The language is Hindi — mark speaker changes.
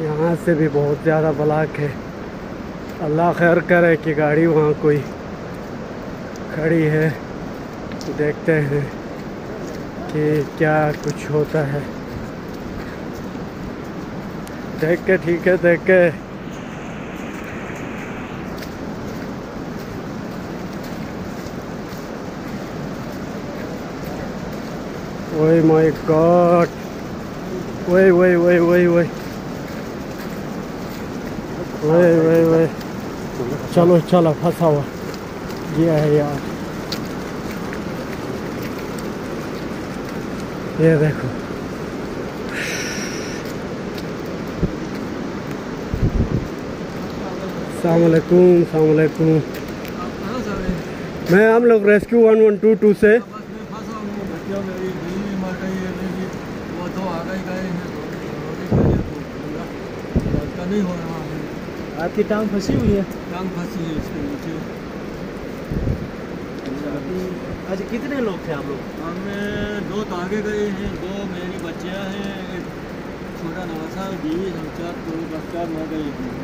Speaker 1: यहाँ से भी बहुत ज़्यादा ब्लॉक है। अल्लाह खैर करे कि गाड़ी वहाँ कोई खड़ी है, देखते हैं कि क्या कुछ होता है। देख के ठीक है, देख के ओए माय गॉड, वही वही वही वही वही वही वही वही चलो चलो, फंसा हुआ ये है यार। ये देखो, अस्सलाम वालेकुम, अस्सलाम वालेकुम। मैं हम लोग रेस्क्यू 1122 से।
Speaker 2: आपकी टांग फंसी हुई है?
Speaker 3: टांग फंसी है इसके नीचे।
Speaker 2: अच्छा, कितने लोग थे आप लोग?
Speaker 3: हमें 2 तो आगे गए हैं, 2 मेरी बच्चियाँ हैं, एक छोटा नवासा बीवी, हम 4 तो बस 4 में गए हैं।